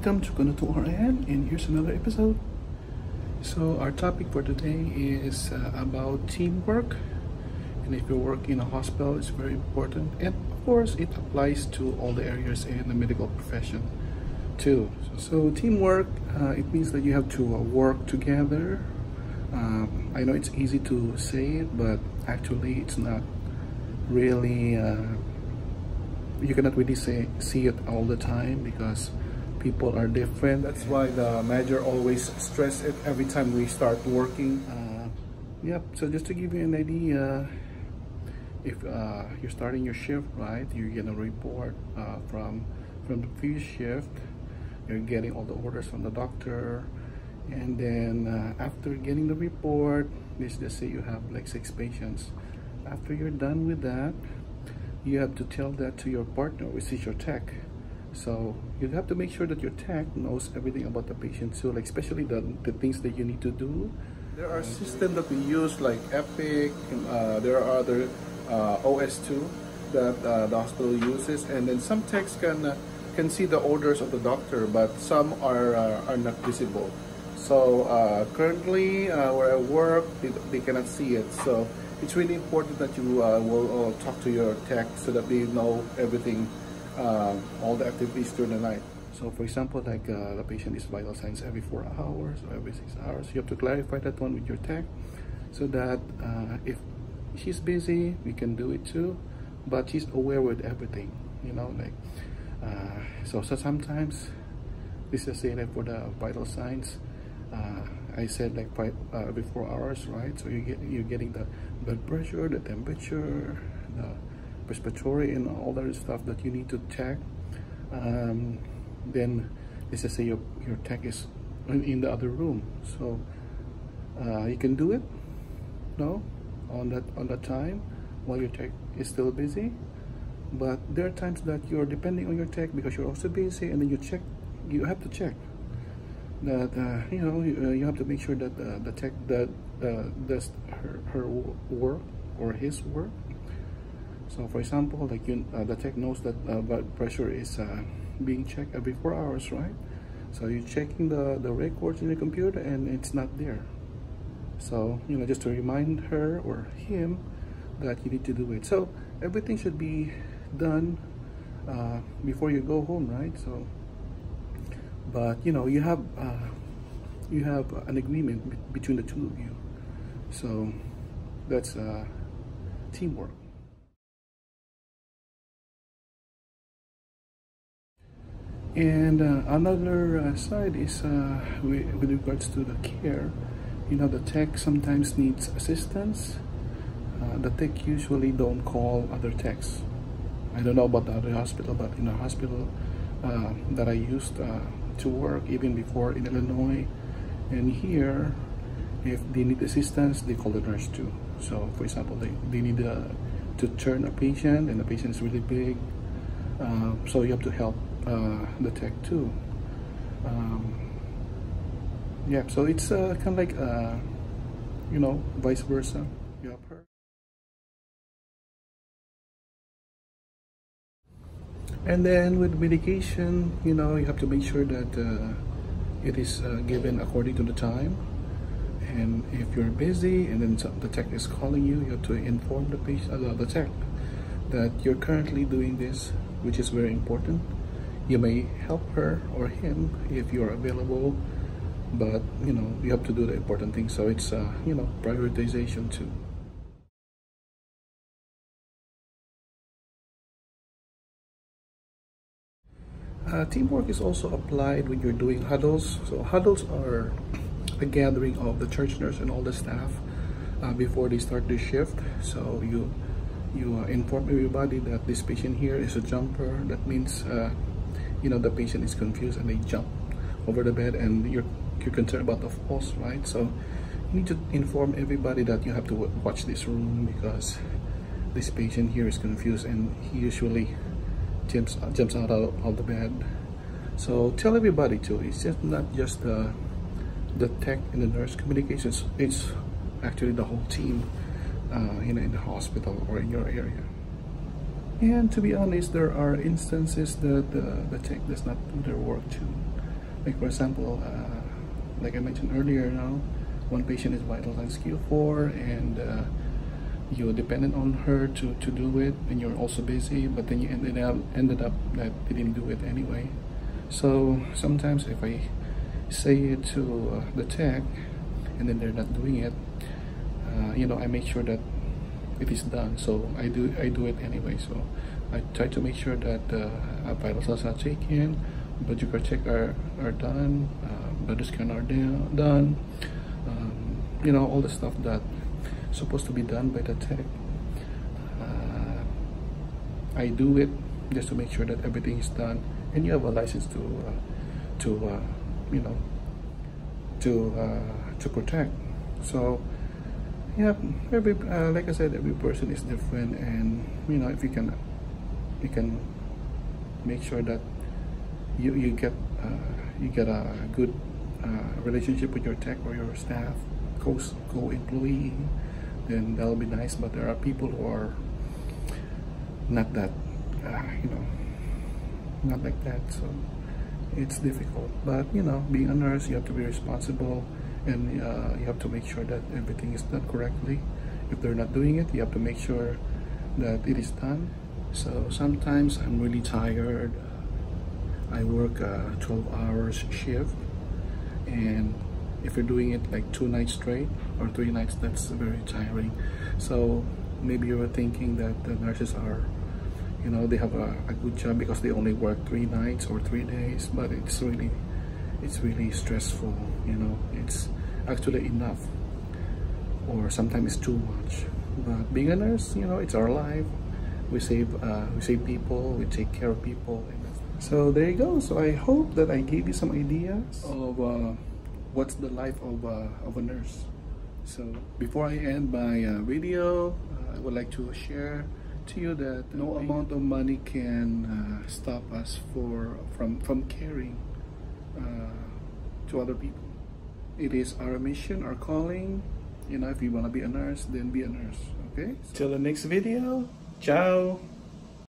welcome to Kunutu RN, and here's another episode. So our topic for today is about teamwork, and if you work in a hospital, it's very important, and of course it applies to all the areas in the medical profession too. So teamwork, it means that you have to work together. I know it's easy to say it, but actually it's not really you cannot really see it all the time because people are different. That's why the manager always stress it every time we start working. Yep, so just to give you an idea, if you're starting your shift, right, you're gonna report from the previous shift. You're getting all the orders from the doctor, and then after getting the report, let's just say you have like 6 patients. After you're done with that, you have to tell that to your partner, which is your tech. So you have to make sure that your tech knows everything about the patient too, like especially the things that you need to do. There are systems that we use like Epic, there are other OS2 that the hospital uses, and then some techs can see the orders of the doctor, but some are not visible. So currently where I work, they cannot see it. So it's really important that you will talk to your tech so that they know everything, all the activities during the night. So for example, like the patient is vital signs every 4 hours or every 6 hours. You have to clarify that one with your tech so that if she's busy, we can do it too, but she's aware with everything, you know, like so sometimes this is say that for the vital signs, I said like every 4 hours, right? So you're getting the blood pressure, the temperature, the respiratory, and all that stuff that you need to check. Then let's just say your tech is in the other room, so you can do it, no, on that time while your tech is still busy. But there are times that you're depending on your tech because you're also busy, and then you have to check that you know, you have to make sure that the tech that does her work or his work. So for example, like the tech knows that blood pressure is being checked every 4 hours, right? So you're checking the records in the computer and it's not there. So, you know, just to remind her or him that you need to do it. So everything should be done before you go home, right? So, but you know, you have an agreement between the two of you. So that's teamwork. And another side is with regards to the care. You know, the tech sometimes needs assistance. The tech usually don't call other techs. I don't know about the other hospital, but in a hospital that I used to work even before in Illinois and here, if they need assistance, they call the nurse too. So for example, they need to turn a patient, and the patient is really big, so you have to help the tech too. Yeah, so it's kind of like you know, vice versa. You help her. And then with medication, you know, you have to make sure that it is given according to the time. And if you're busy and then the tech is calling you, you have to inform the patient, the tech, that you're currently doing this, which is very important. You may help her or him if you're available, but you know, you have to do the important things. So it's you know, prioritization too. Teamwork is also applied when you're doing huddles. So huddles are a gathering of the church nurse and all the staff before they start their shift. So you inform everybody that this patient here is a jumper. That means you know, the patient is confused and they jump over the bed, and you're concerned about the falls, right? So you need to inform everybody that you have to watch this room because this patient here is confused and he usually jumps out of the bed. So tell everybody too. It's just not just the tech and the nurse communications. It's actually the whole team in the hospital or in your area. And to be honest, there are instances that the tech does not do their work too. Like for example, like I mentioned earlier, one patient is vital signs Q4, and you're dependent on her to do it, and you're also busy, but then you ended up that you didn't do it anyway. So sometimes if I say it to the tech and then they're not doing it, I make sure that it is done. So I do it anyway. So I try to make sure that vital signs are taken, blood sugar check are done, blood scan are done, all the stuff that supposed to be done by the tech. I do it just to make sure that everything is done, and you have a license to protect. So yeah, like I said, every person is different, and if you can make sure that you get a good relationship with your tech or your staff, co-employee, then that'll be nice. But there are people who are not that, not like that, so it's difficult. But being a nurse, you have to be responsible, and you have to make sure that everything is done correctly. If they're not doing it, you have to make sure that it is done. So sometimes I'm really tired. I work a 12 hours shift, and if you're doing it like 2 nights straight or 3 nights, that's very tiring. So maybe you're thinking that the nurses are, they have a good job because they only work 3 nights or 3 days, but it's really stressful. It's actually enough, or sometimes it's too much. But being a nurse, it's our life. We save people, we take care of people. So there you go. So I hope that I gave you some ideas of what's the life of a nurse. So before I end my video, I would like to share to you that no amount of money can stop us from caring to other people. It is our mission, our calling. If you want to be a nurse, then be a nurse. Okay, till the next video. Ciao.